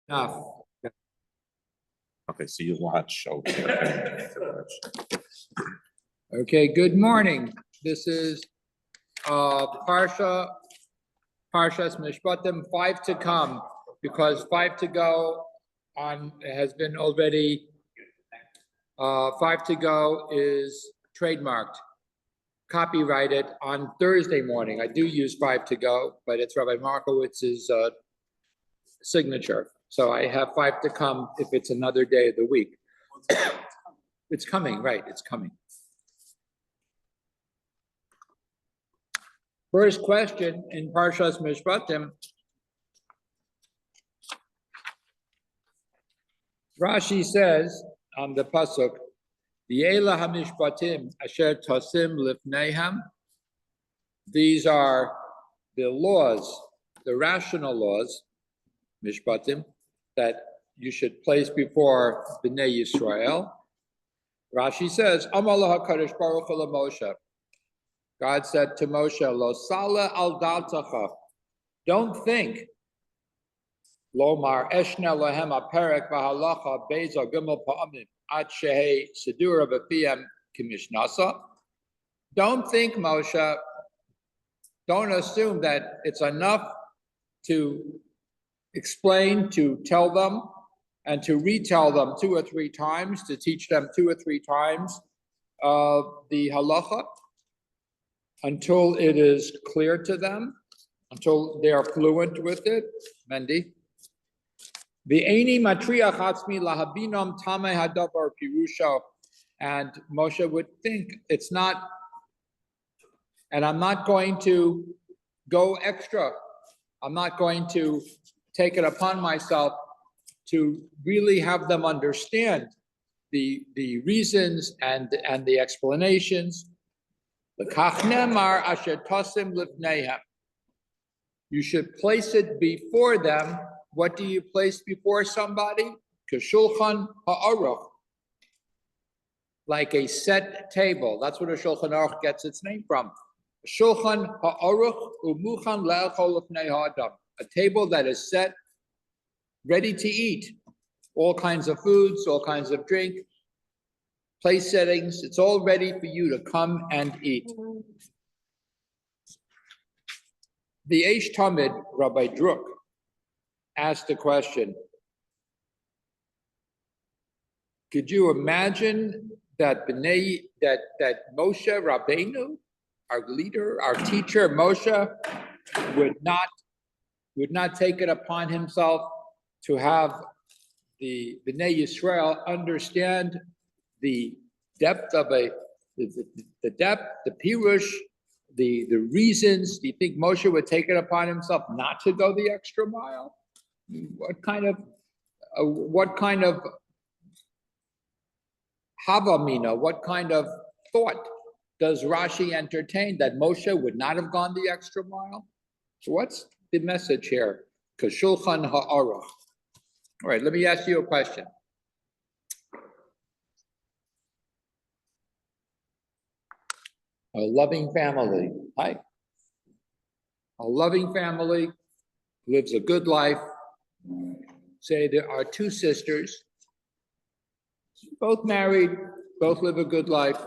Now, Okay, so you watch. okay, good morning. This is Parshas Mishpatim, 5 to come, because 5 to go on has been already 5 to go is trademarked, copyrighted on Thursday morning. I do use 5 to go, but it's Rabbi Markowitz's signature. So I have 5 to come if it's another day of the week. It's coming, right? It's coming. First question in Parshas Mishpatim. Rashi says on the pasuk, "V'yela hamishpatim asher tosim lifneihem." These are the laws, the rational laws, mishpatim, that you should place before Bnei Yisrael. Rashi says, "Amar HaKadosh Baruch Hu Moshe." God said to Moshe, "Lo sala al daltacha." Don't think. Lomar eshna lohem aperek v'halacha bezo gimel pa'amim ad shehei sedura b'piyam kimishnasa. Don't think, Moshe. Don't assume that it's enough to explain, to tell them, and to retell them 2 or 3 times, to teach them 2 or 3 times the halacha, until it is clear to them, until they are fluent with it. Mendy. V'eini matriach atzmi lahabinam tamei hadavar pirusha. And Moshe would think it's not, and I'm not going to go extra. I'm not going to take it upon myself to really have them understand the reasons and the explanations. You should place it before them. What do you place before somebody? K'shulchan ha'aruch, like a set table. That's where the Shulchan Aruch gets its name from. Shulchan ha'aruch umuchan le'echol lefnei ha'adam, a table that is set, ready to eat. All kinds of foods, all kinds of drink, place settings. It's all ready for you to come and eat. The Eish Tamid, Rabbi Druk, asked a question. Could you imagine that Moshe Rabbeinu, our leader, our teacher, Moshe, would not take it upon himself to have the Bnei Yisrael understand the depth of the depth, the pirush, the reasons? Do you think Moshe would take it upon himself not to go the extra mile? What kind of havamina, what kind of thought does Rashi entertain that Moshe would not have gone the extra mile? So what's the message here? K'shulchan ha'aruch. All right, let me ask you a question. A loving family, hi. A loving family lives a good life. Say there are 2 sisters, both married, both live a good life.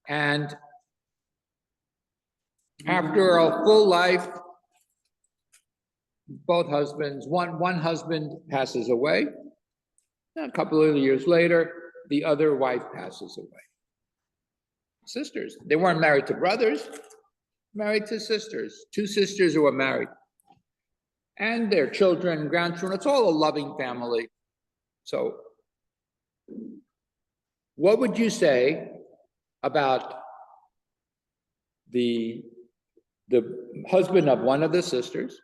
And after a full life, both husbands, one husband passes away. A couple of years later, the other wife passes away. Sisters. They weren't married to brothers, married to sisters. 2 sisters who were married. And their children, grandchildren. It's all a loving family. So what would you say about the husband of one of the sisters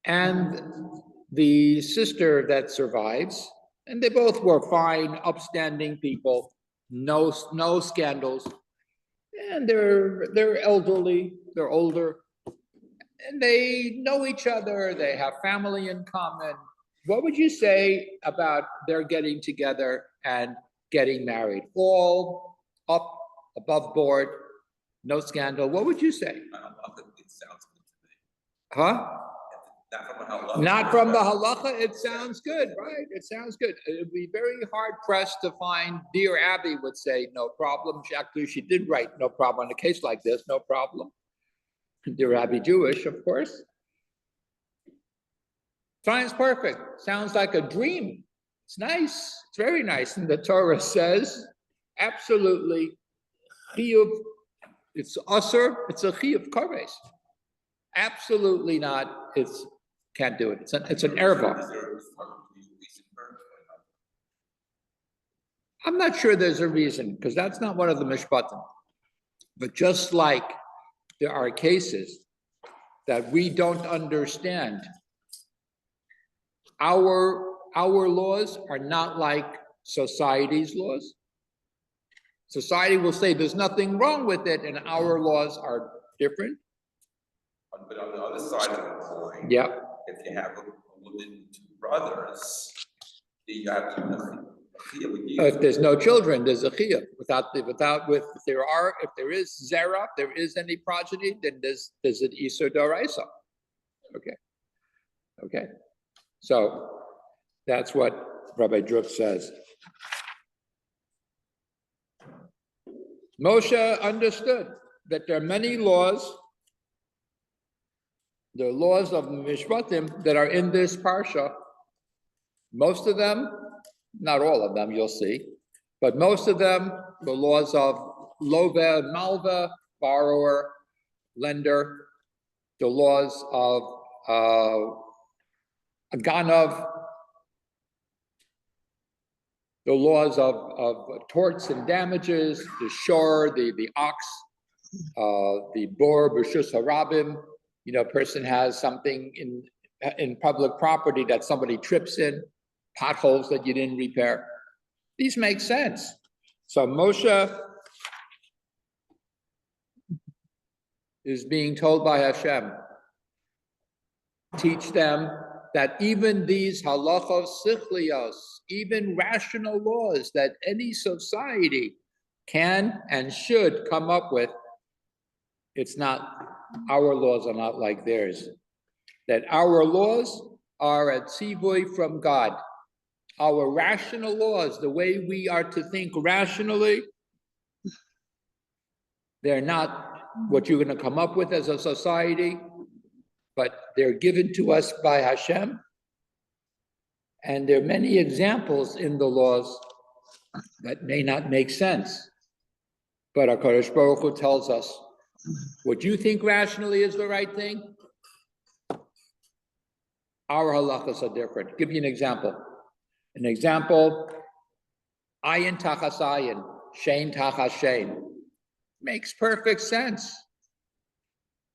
and the sister that survives? And they both were fine, upstanding people, no scandals, and they're elderly, they're older, and they know each other, they have family in common. What would you say about their getting together and getting married? All up, above board, no scandal. What would you say? It sounds good to me. Huh? Not from Not from a halacha the halacha, it sounds good, right? It sounds good. It'd be very hard pressed to find, dear Abby would say, no problem. Actually, she did write no problem on a case like this, no problem. Dear Abby Jewish, of course. Sounds perfect. Sounds like a dream. It's nice. It's very nice. And the Torah says, absolutely, chiyuv, it's usher, it's a chiyuv kares. Absolutely not. It's can't do it. It's an erva. I'm not sure there's a reason because that's not one of the mishpatim. But just like there are cases that we don't understand, our laws are not like society's laws. Society will say there's nothing wrong with it, and our laws are different. But on the other side of the coin, Yeah. if you have a woman and two brothers, you have to If there's no children, there's a chiyuv. If there is zera, if there is any progeny, then there's an isur d'oraisa. Okay. So that's what Rabbi Druk says. Moshe understood that there are many laws, the laws of Mishpatim that are in this parsha. Most of them, not all of them, you'll see, but most of them, the laws of Lova and Malva, borrower, lender, the laws of Ganav, the laws of torts and damages, the shor, the ox, the bor, b'shus harabim. You know, a person has something in public property that somebody trips in, potholes that you didn't repair. These make sense. So Moshe is being told by Hashem, teach them that even these halachos sichlios, even rational laws that any society can and should come up with, it's not, our laws are not like theirs. That our laws are a tzivoy from God. Our rational laws, the way we are to think rationally, they're not what you're going to come up with as a society, but they're given to us by Hashem. And there are many examples in the laws that may not make sense. But HaKadosh Baruch Hu tells us, what you think rationally is the right thing, our halachas are different. Give you an example. An example, ayin tachas ayin, shein tachas shein. Makes perfect sense.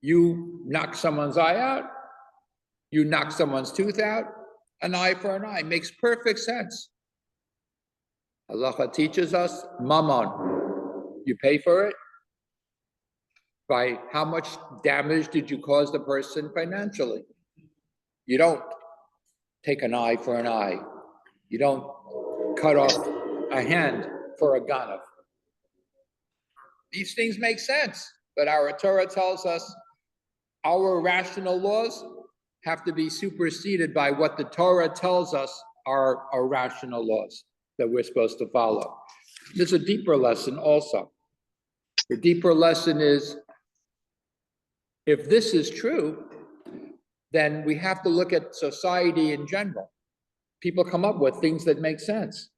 You knock someone's eye out, you knock someone's tooth out, an eye for an eye. Makes perfect sense. Halacha teaches us, mammon, you pay for it. By how much damage did you cause the person financially? You don't take an eye for an eye. You don't cut off a hand for a ganav. These things make sense, but our Torah tells us our rational laws have to be superseded by what the Torah tells us are our rational laws that we're supposed to follow. There's a deeper lesson also. The deeper lesson is, if this is true, then we have to look at society in general. People come up with things that make sense.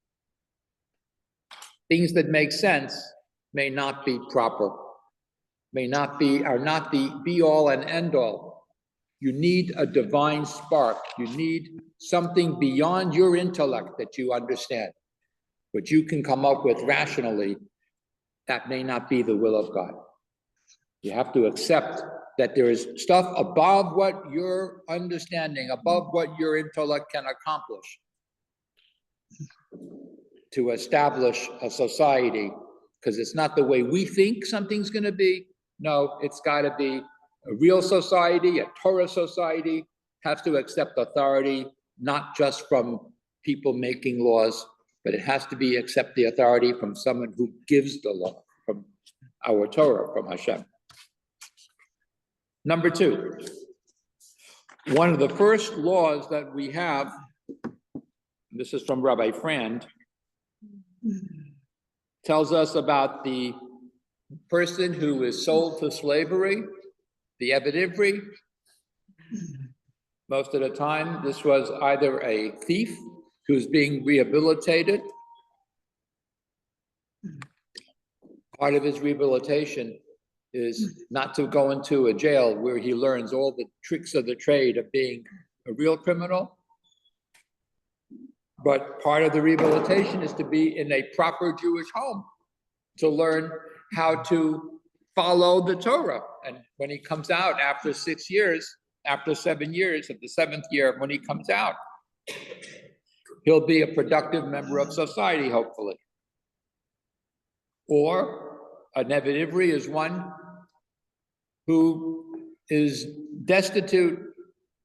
Things that make sense may not be proper, are not the be all and end all. You need a divine spark. You need something beyond your intellect that you understand. What you can come up with rationally, that may not be the will of God. You have to accept that there is stuff above what your understanding, above what your intellect can accomplish to establish a society, because it's not the way we think something's going to be. No, it's got to be a real society, a Torah society, has to accept authority, not just from people making laws, but it has to accept the authority from someone who gives the law, from our Torah, from Hashem. Number two, One of the first laws that we have, this is from Rabbi Frand, tells us about the person who is sold to slavery, the Eved Ivri. Most of the time, this was either a thief who's being rehabilitated. Part of his rehabilitation is not to go into a jail where he learns all the tricks of the trade of being a real criminal. But part of the rehabilitation is to be in a proper Jewish home, to learn how to follow the Torah. And when he comes out after 6 years, after 7 years, at the 7th year, when he comes out, he'll be a productive member of society, hopefully. Or an Eved Ivri is one who is destitute,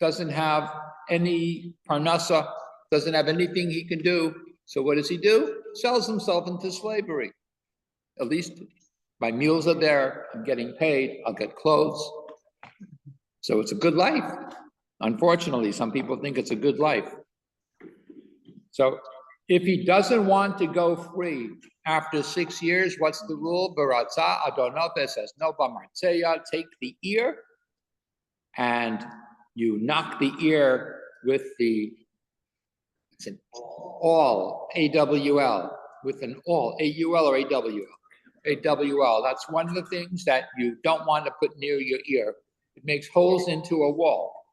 doesn't have any parnasa, doesn't have anything he can do. So what does he do? Sells himself into slavery. At least my meals are there, I'm getting paid, I'll get clothes. So it's a good life. Unfortunately, some people think it's a good life. So if he doesn't want to go free after 6 years, what's the rule? Baratza Adonope says, no, Bamartseya, take the ear and you knock the ear with the, it's an awl, A-W-L, with an awl, A-U-L or A-W-L? A-W-L, that's one of the things that you don't want to put near your ear. It makes holes into a wall.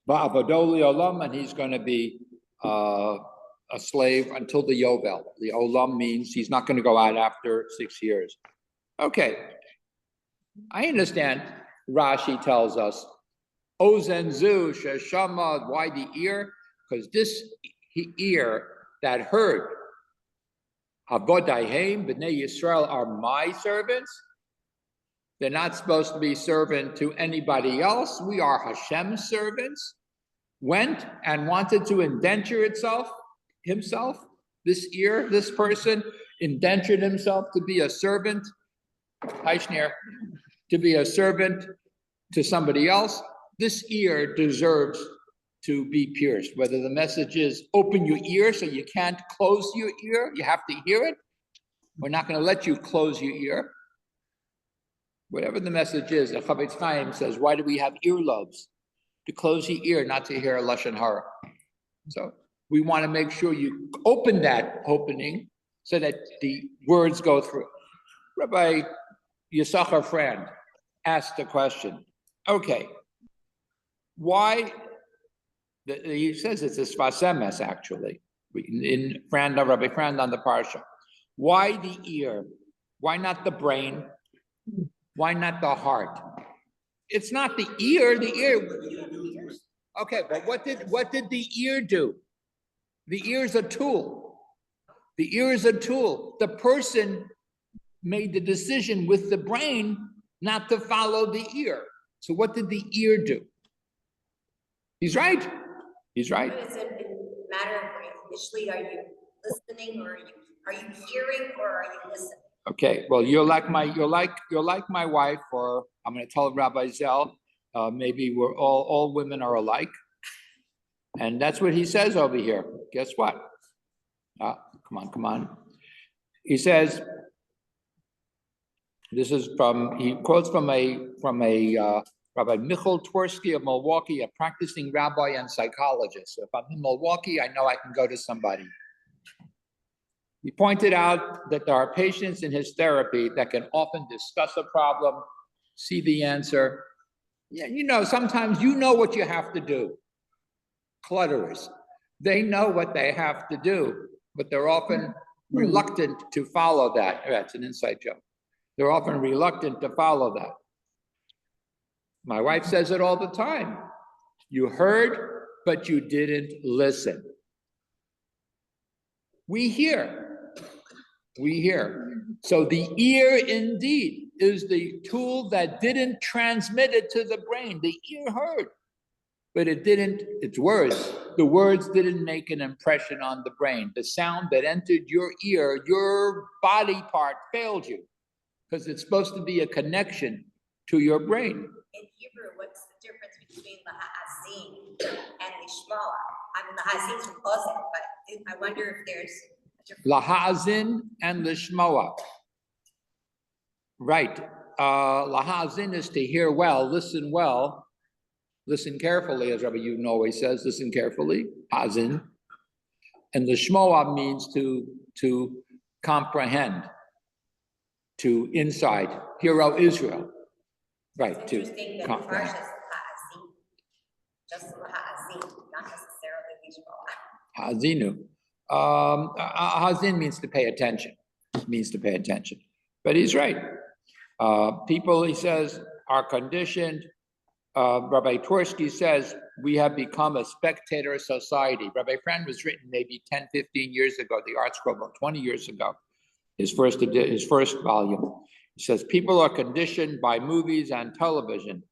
Ba'avadoli olam, and he's going to be a slave until the Yovel. The olam means he's not going to go out after 6 years. Okay, I understand. Rashi tells us, Ozenzu sheshama, why the ear? Because this ear that heard, Avodahem, B'nai Yisrael are my servants. They're not supposed to be servant to anybody else. We are Hashem's servants. Went and wanted to indenture himself, this ear, this person, indentured himself to be a servant, to be a servant to somebody else. This ear deserves to be pierced. Whether the message is open your ear so you can't close your ear, you have to hear it. We're not going to let you close your ear. Whatever the message is, the Chavetz Chaim says, why do we have earlobes? To close your ear, not to hear a Lashon Hara. So we want to make sure you open that opening so that the words go through. Rabbi Yisachar Frand asked the question, okay, why, he says it's a Sfas Emes actually, in Rabbi Frand on the Parsha. Why the ear? Why not the brain? Why not the heart? It's not the ear, the ear. Okay, but what did the ear do? The ear is a tool. The ear is a tool. The person made the decision with the brain not to follow the ear. So what did the ear do? He's right. He's right. Is it a matter of initially, are you listening or are you hearing or are you listening? Okay, well, you're like my wife, or I'm going to tell Rabbi Zell, maybe we're all women are alike, and that's what he says over here. Guess what? Come on. He says, this is he quotes from a Rabbi Michal Tversky of Milwaukee, a practicing rabbi and psychologist. So if I'm in Milwaukee, I know I can go to somebody. He pointed out that there are patients in his therapy that can often discuss a problem, see the answer. Yeah, sometimes you know what you have to do. Clutterers, they know what they have to do, but they're often reluctant to follow that. That's an inside joke. They're often reluctant to follow that. My wife says it all the time. You heard, but you didn't listen. We hear. So the ear indeed is the tool that didn't transmit it to the brain. The ear heard, but its words, the words didn't make an impression on the brain. The sound that entered your ear, your body part failed you because it's supposed to be a connection to your brain. In Hebrew, what's the difference between the ha'azin and the shmoa. I mean, the ha'azin's from Ozen, but I wonder if there's a difference. Lahazin and lishmoa. Right. Lahazin is to hear well, listen carefully, as Rabbi Yudin always says, listen carefully, hazin. And lishmoa means to comprehend, to inside, hear, O Israel. Right, It's to interesting that comprehend. Parsha's ha'azin, just the ha'azin, not necessarily the shmoa. Hazinu. Hazin means to pay attention, But he's right. People, he says, are conditioned. Rabbi Twersky says, we have become a spectator society. Rabbi Friend was written maybe 10, 15 years ago, the Art Scroll book, 20 years ago, his first volume. He says, people are conditioned by movies and television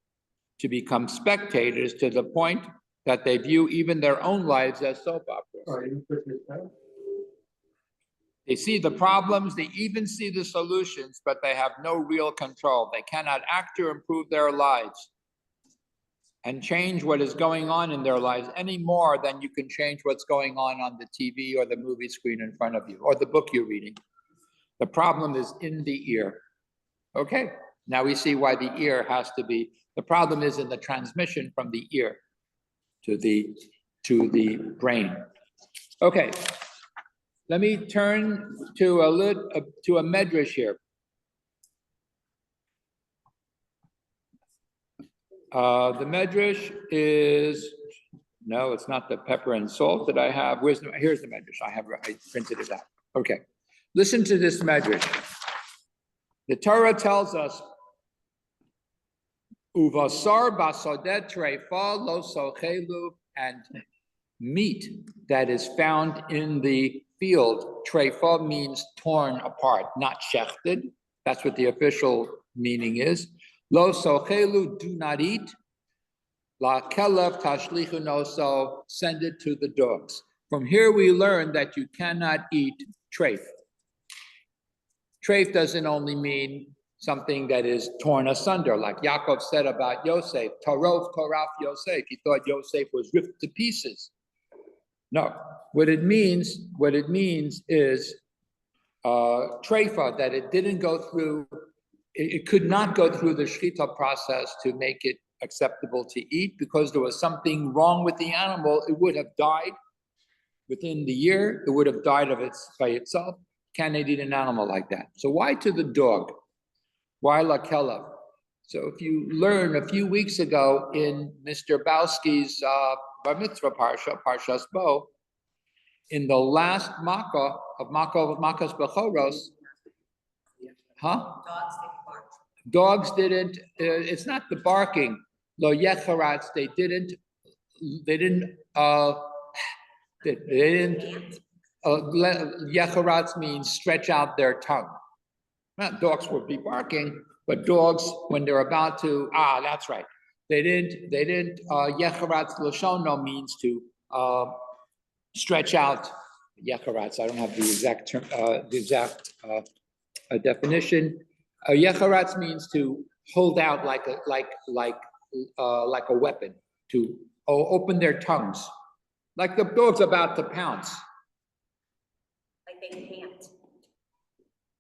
to become spectators to the point that they view even their own lives as soap operas. They see the problems, they even see the solutions, but they have no real control. They cannot act or improve their lives and change what is going on in their lives any more than you can change what's going on the TV or the movie screen in front of you or the book you're reading. The problem is in the ear. Okay, now we see why the ear has to be, the problem is in the transmission from the ear to the brain. Okay. Let me turn to a medrash here. The medrash is, no, it's not the pepper and salt that I have. Here's the medrash. I printed it out. Okay, listen to this medrash. The Torah tells us, "Uvasar basodet treifa lo sochelu," and meat that is found in the field, treifa means torn apart, not shechted. That's what the official meaning is. Lo sochelu, do not eat. La kelev tashlichu noso, send it to the dogs. From here we learn that you cannot eat treif. Treif doesn't only mean something that is torn asunder, like Yaakov said about Yosef, Tarov Toraf Yosef. He thought Yosef was ripped to pieces. No, what it means is treifa, that it didn't go through, it could not go through the shechita process to make it acceptable to eat because there was something wrong with the animal. It would have died within the year. It would have died by itself. Can't eat an animal like that. So why to the dog? Why la kelev? So if you learn a few weeks ago in Mr. Bowski's Bar Mitzvah Parsha, Parshas Bo, in the last Makkah of Makkah's Bechoros, dogs didn't, it's not the barking, lo yecharatz, yecharatz means stretch out their tongue. Not dogs would be barking, but dogs, when they're about to, that's right. They didn't, yecharatz loshono means to stretch out, yecharatz, I don't have the exact term, definition. Yecharatz means to hold out like a weapon, to open their tongues, like the dog's about to pounce. Like they can't.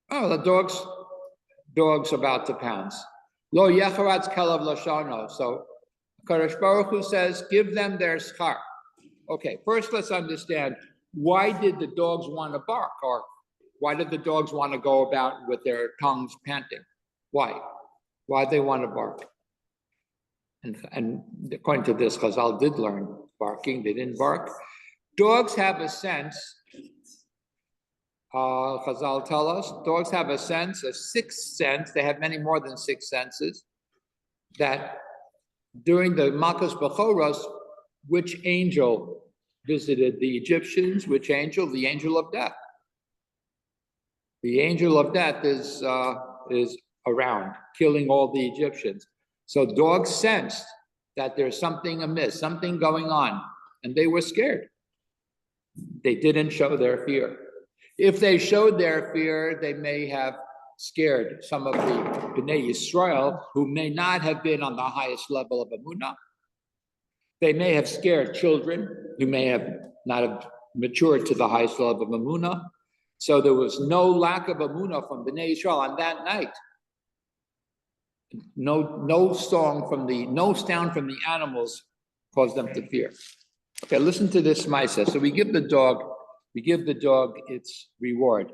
Oh, the dog's about to pounce. Lo yecharatz kelev lashano. So Kadosh Baruch Hu says, give them their schar. Okay, first let's understand, why did the dogs want to bark, or why did the dogs want to go about with their tongues panting? Why? Why they want to bark? And according to this, Chazal did learn barking. They didn't bark. Dogs have a sense. Chazal tell us, dogs have a sense, a sixth sense. They have many more than six senses. That during the Makkos Bechoros, which angel visited the Egyptians? Which angel? The angel of death. The angel of death is around, killing all the Egyptians. So dogs sensed that there's something amiss, something going on, and they were scared. They didn't show their fear. If they showed their fear, they may have scared some of the Bnei Yisrael who may not have been on the highest level of Emunah. They may have scared children who may have not have matured to the highest level of Emunah. So there was no lack of Emunah from Bnei Yisrael on that night. No sound from the animals caused them to fear. Okay, listen to this Maisa. So we give the dog its reward.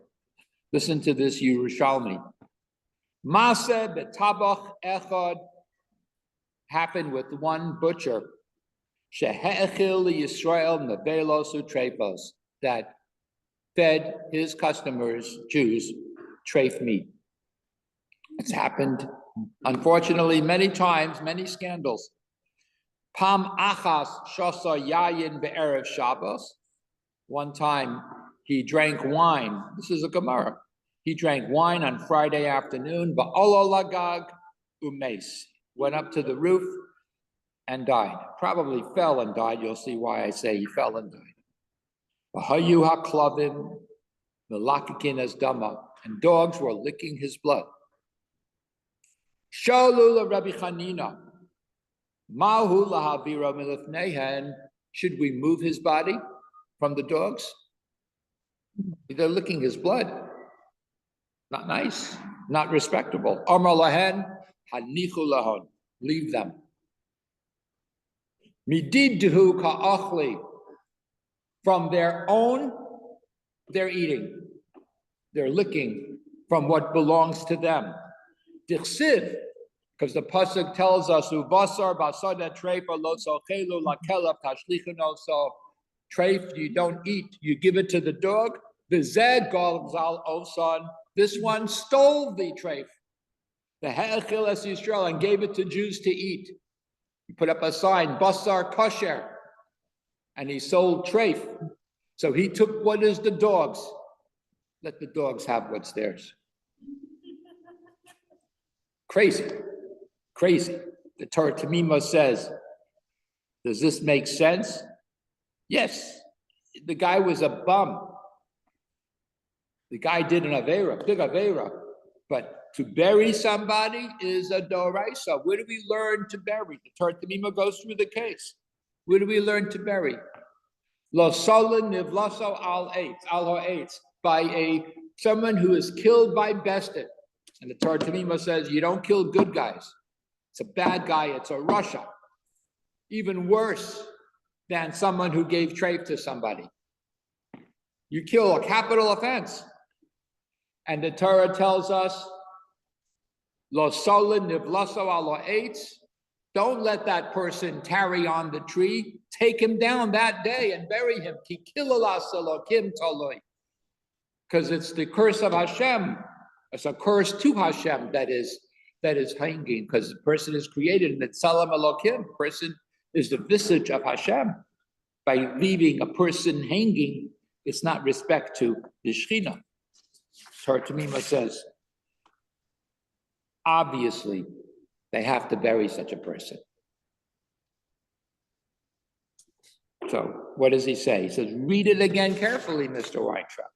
Listen to this Yerushalmi. Maseh betabach echad happened with one butcher. Shehe'echil Yisrael nevelos utrefos, that fed his customers, Jews, treif meat. It's happened, unfortunately, many times, many scandals. Pam achas shosa yayin be'erev Shabbos. One time he drank wine. This is a Gemara. He drank wine on Friday afternoon. Ba'olo lagag umes. Went up to the roof and died. Probably fell and died. You'll see why I say he fell and died. V'hayu haklavim melakakin as dama, and dogs were licking his blood. Shalu Rabbi Chanina, mahu lahavira milifnehen. Should we move his body from the dogs? They're licking his blood. Not nice, not respectable. Amar lahen hanichu lahon. Leave them. Mididhu ka'achli. From their own, they're eating. They're licking from what belongs to them. Dichsiv, because the pasuk tells us, "Uvasar basada treifa lo sochelu lakelav tashlichano." So treif you don't eat, you give it to the dog. V'zeh galzal osan. This one stole the treif, the he'echil es Yisrael, and gave it to Jews to eat. He put up a sign, basar kosher, and he sold treif. So he took what is the dogs. Let the dogs have what's theirs. Crazy, crazy. The Torah Tamima says, does this make sense? Yes. The guy was a bum. The guy did an Avera, big Avera. But to bury somebody is a doraisa. Where do we learn to bury? The Torah Tamima goes through the case. Where do we learn to bury? Lo solin nivlaso al ha'etz, by someone who is killed by bested. And the Torah Tamima says, you don't kill good guys. It's a bad guy, it's a Russia. Even worse than someone who gave treif to somebody. You kill a capital offense. And the Torah tells us, Lo solin nivlaso al ha'etz, don't let that person tarry on the tree. Take him down that day and bury him. Because it's the curse of Hashem. It's a curse to Hashem that is hanging, because the person is created in the Tzalam Elokim. The person is the visage of Hashem. By leaving a person hanging, it's not respect to the Shekhinah. Torah Tamima says, obviously, they have to bury such a person. So what does he say? He says, read it again carefully, Mr. Weintraub.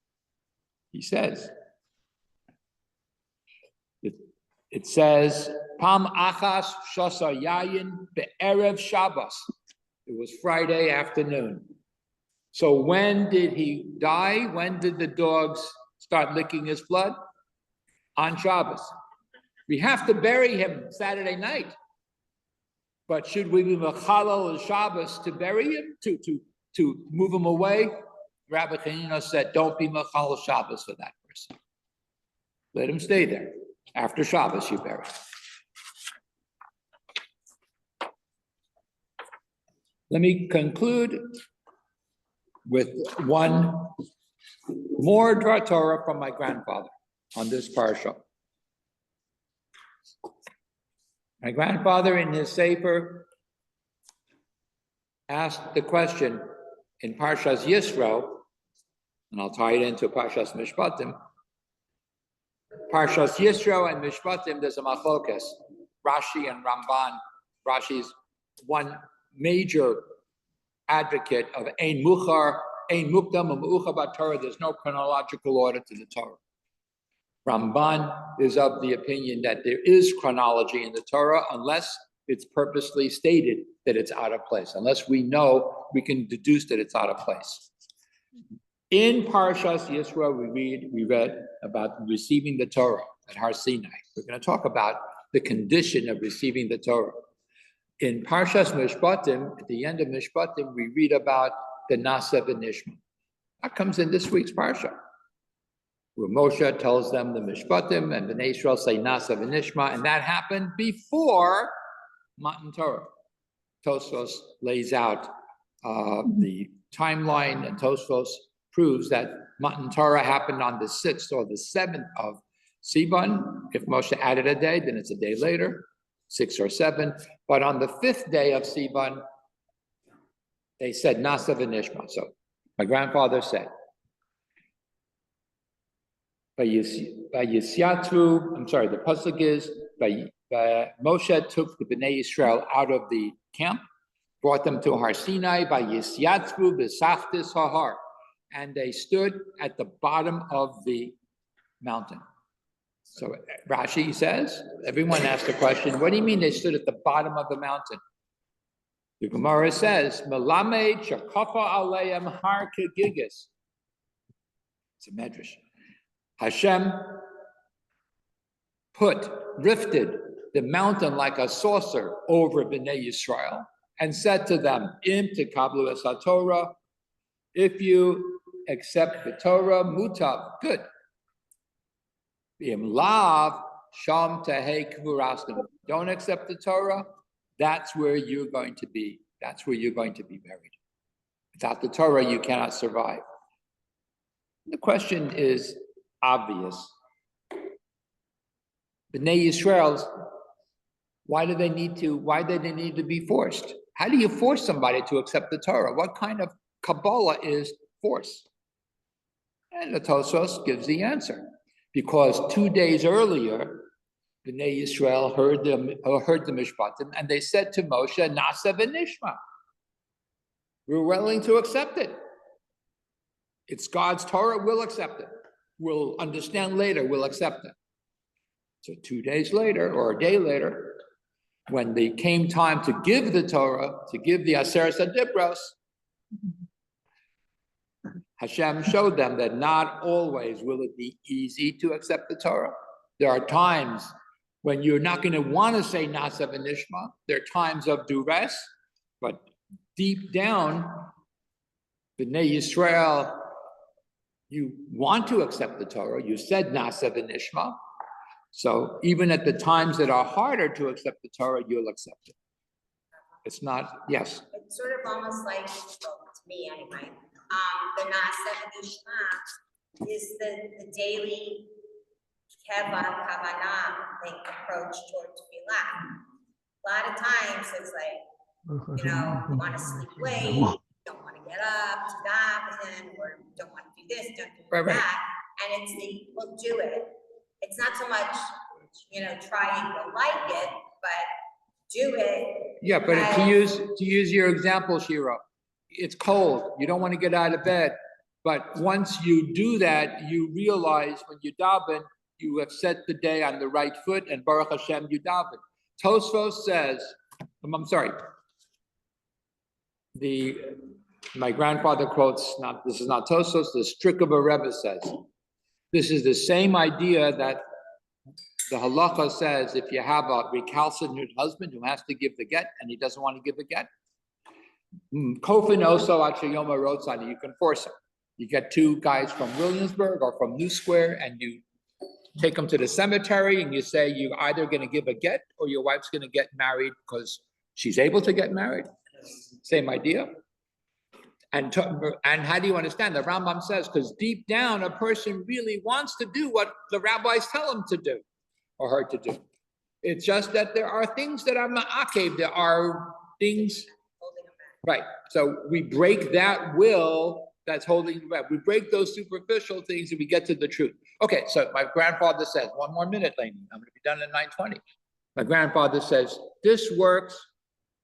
He says, it says, Pam achas shasa yayin be'erev Shabbos. It was Friday afternoon. So when did he die? When did the dogs start licking his blood? On Shabbos. We have to bury him Saturday night. But should we be mechalal Shabbos to bury him, to move him away? Rabbi Chanina said, don't be mechalal Shabbos for that person. Let him stay there. After Shabbos, you bury him. Let me conclude with one more Dvar Torah from my grandfather on this parsha. My grandfather in his Sefer asked the question in Parshas Yisro, and I'll tie it into Parshas Mishpatim. Parshas Yisro and Mishpatim, there's a machlokas. Rashi and Ramban. Rashi's one major advocate of Ein Muchar, Ein Mukdam, and Meuchar b'Torah. There's no chronological order to the Torah. Ramban is of the opinion that there is chronology in the Torah, unless it's purposely stated that it's out of place. Unless we know, we can deduce that it's out of place. In Parshas Yisro, we read about receiving the Torah at Har Sinai. We're going to talk about the condition of receiving the Torah. In Parshas Mishpatim, at the end of Mishpatim, we read about the Nasa v'Nishma. That comes in this week's Parsha, where Moshe tells them the Mishpatim and Bnei Israel say Nasa v'Nishma, and that happened before Matan Torah. Tosfos lays out the timeline, and Tosfos proves that Matan Torah happened on the 6th or the 7th of Sivan. If Moshe added a day, then it's a day later, 6 or 7. But on the 5th day of Sivan, they said Nasa v'Nishma. So my grandfather said, the pasuk is, Moshe took the Bnei Israel out of the camp, brought them to Har Sinai, and they stood at the bottom of the mountain. So Rashi says, everyone asked the question, what do you mean they stood at the bottom of the mountain? The Gemara says, Melamed shakafa aleim har kegigis. It's a medrash. Hashem rifted the mountain like a saucer over Bnei Yisrael and said to them, Im tekablu es haTorah, if you accept the Torah, mutav, good. Im lav, sham tehei k'vurastim. Don't accept the Torah, that's where you're going to be. That's where you're going to be buried. Without the Torah, you cannot survive. The question is obvious. Bnei Yisrael, why do they need to be forced? How do you force somebody to accept the Torah? What kind of Kabbalah is force? And the Tosfos gives the answer. Because 2 days earlier, Bnei Yisrael heard the Mishpatim, and they said to Moshe, Nasa v'Nishma. We're willing to accept it. It's God's Torah, we'll accept it. We'll understand later, we'll accept it. So 2 days later, or a day later, when they came time to give the Torah, to give the Aseret HaDibros, Hashem showed them that not always will it be easy to accept the Torah. There are times when you're not going to want to say Nasa v'Nishma. There are times of duress, but deep down, Bnei Yisrael, you want to accept the Torah. You said Nasa v'Nishma. So even at the times that are harder to accept the Torah, you'll accept it. It's not, yes. It's sort of almost like, well, to me anyway, the Nasa v'Nishma is the daily kavanah they approach towards Tefillah. A lot of times it's like, you want to sleep late, don't want to get up to daven, or don't want to do this, don't do that. And it's we'll do it. It's not so much, trying to like it, but do it. Yeah, but to use your example, Shiur, it's cold. You don't want to get out of bed. But once you do that, you realize when you daven, you have set the day on the right foot, and Baruch Hashem, you daven. Tosfos says, I'm sorry, my grandfather quotes, this is not Tosfos, the Strikova Rebbe says, this is the same idea that the halacha says if you have a recalcitrant husband who has to give the get and he doesn't want to give the get, kofin oso achayoma rotzani, you can force him. You get 2 guys from Williamsburg or from New Square and you take them to the cemetery and you say you're either going to give a get or your wife's going to get married because she's able to get married. Same idea. And how do you understand? The Rambam says, because deep down, a person really wants to do what the rabbis tell him to do or her to do. It's just that there are things that are ma'akev. There are things, right? So we break that will that's holding you back. We break those superficial things and we get to the truth. Okay, so my grandfather says, 1 more minute, Lainey. I'm going to be done at 9:20. My grandfather says, this works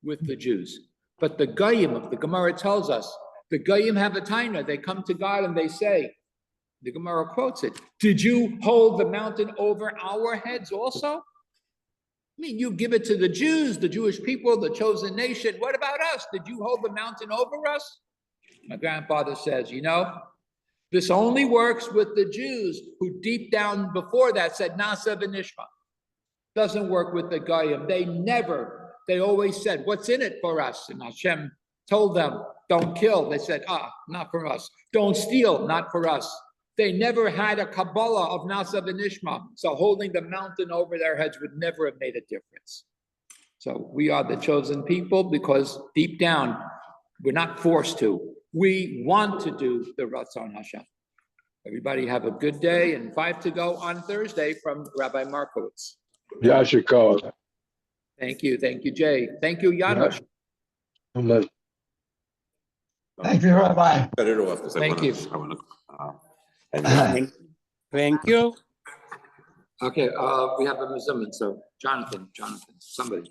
with the Jews. But the Goyim of the Gemara tells us, the Goyim have a taina. They come to God and they say, the Gemara quotes it, did you hold the mountain over our heads also? I mean, you give it to the Jews, the Jewish people, the chosen nation. What about us? Did you hold the mountain over us? My grandfather says, you know, this only works with the Jews who deep down before that said, Nasa v'nishma. Doesn't work with the Goyim. They always said, what's in it for us? And Hashem told them, don't kill. They said, not for us. Don't steal, not for us. They never had a Kabbalah of Nasa v'nishma. So holding the mountain over their heads would never have made a difference. So we are the chosen people because deep down, we're not forced to. We want to do the Ratzon Hashem. Everybody have a good day and 5 to go on Thursday from Rabbi Markowitz. Yashikol. Thank you, Jay. Thank you, Janusz. Thank you, Rabbi. Cut it off, 'cause Thank you. I wanna, and Thank you. Okay, we have a Mizumman, so Jonathan, somebody.